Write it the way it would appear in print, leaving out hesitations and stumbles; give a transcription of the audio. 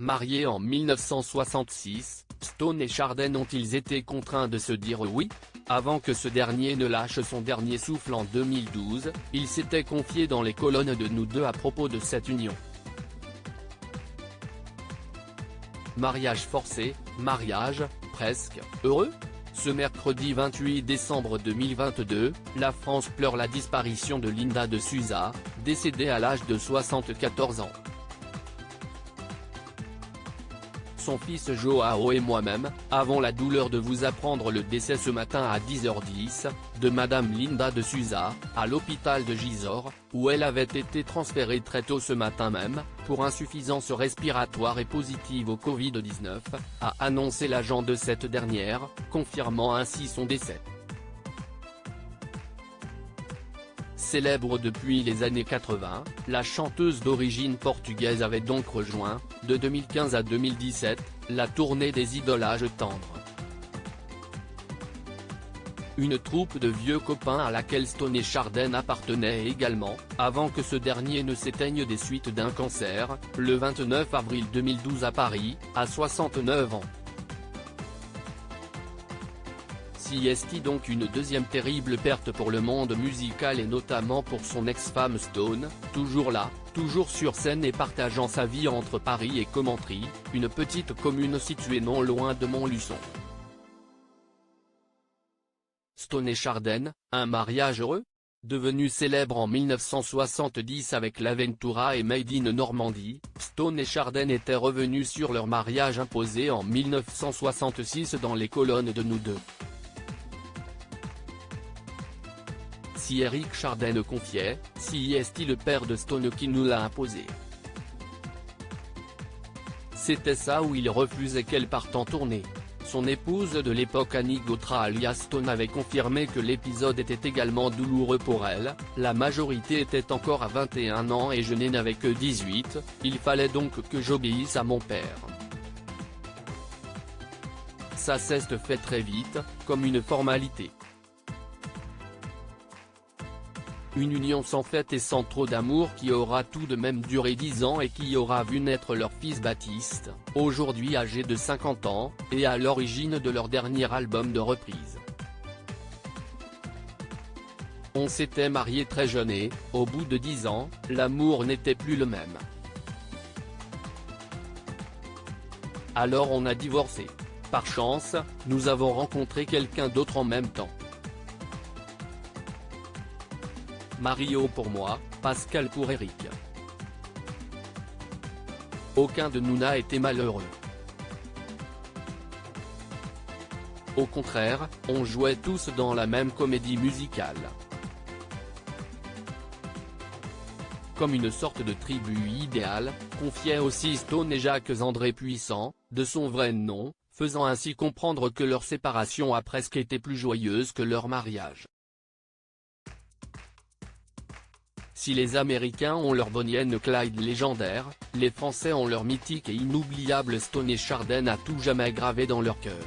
Mariés en 1966, Stone et Chardin ont-ils été contraints de se dire oui? Avant que ce dernier ne lâche son dernier souffle en 2012, il s'était confié dans les colonnes de Nous deux à propos de cette union. Mariage forcé, mariage, presque, heureux? Ce mercredi 28 décembre 2022, la France pleure la disparition de Linda de Souza, décédée à l'âge de 74 ans. Son fils Joao et moi-même, avons la douleur de vous apprendre le décès ce matin à 10h10, de Madame Linda de Souza, à l'hôpital de Gisors, où elle avait été transférée très tôt ce matin même, pour insuffisance respiratoire et positive au Covid-19, a annoncé l'agent de cette dernière, confirmant ainsi son décès. Célèbre depuis les années 80, la chanteuse d'origine portugaise avait donc rejoint, de 2015 à 2017, la tournée des Idoles Âge tendre. Une troupe de vieux copains à laquelle Stone et Chardin appartenaient également, avant que ce dernier ne s'éteigne des suites d'un cancer, le 29 avril 2012 à Paris, à 69 ans. Si est donc une deuxième terrible perte pour le monde musical et notamment pour son ex-femme Stone, toujours là, toujours sur scène et partageant sa vie entre Paris et Commentry, une petite commune située non loin de Montluçon. Stone et Chardin, un mariage heureux? Devenu célèbre en 1970 avec l'Aventura et Made in Normandie, Stone et Chardin étaient revenus sur leur mariage imposé en 1966 dans les colonnes de Nous deux. Si Eric Chardin confiait, si est le père de Stone qui nous l'a imposé. C'était ça où il refusait qu'elle parte en tournée. Son épouse de l'époque Annie Gautra alias Stone avait confirmé que l'épisode était également douloureux pour elle, la majorité était encore à 21 ans et je n'avais que 18, il fallait donc que j'obéisse à mon père. Ça s'est fait très vite, comme une formalité. Une union sans fête et sans trop d'amour qui aura tout de même duré 10 ans et qui aura vu naître leur fils Baptiste, aujourd'hui âgé de 50 ans, et à l'origine de leur dernier album de reprise. On s'était mariés très jeunes et, au bout de 10 ans, l'amour n'était plus le même. Alors on a divorcé. Par chance, nous avons rencontré quelqu'un d'autre en même temps. Mario pour moi, Pascal pour Eric. Aucun de nous n'a été malheureux. Au contraire, on jouait tous dans la même comédie musicale. Comme une sorte de tribu idéale, confiait aussi Stone et Jacques-André Puissant, de son vrai nom, faisant ainsi comprendre que leur séparation a presque été plus joyeuse que leur mariage. Si les Américains ont leur Bonnie and Clyde légendaire, les Français ont leur mythique et inoubliable Stone et Chardin à tout jamais gravé dans leur cœur.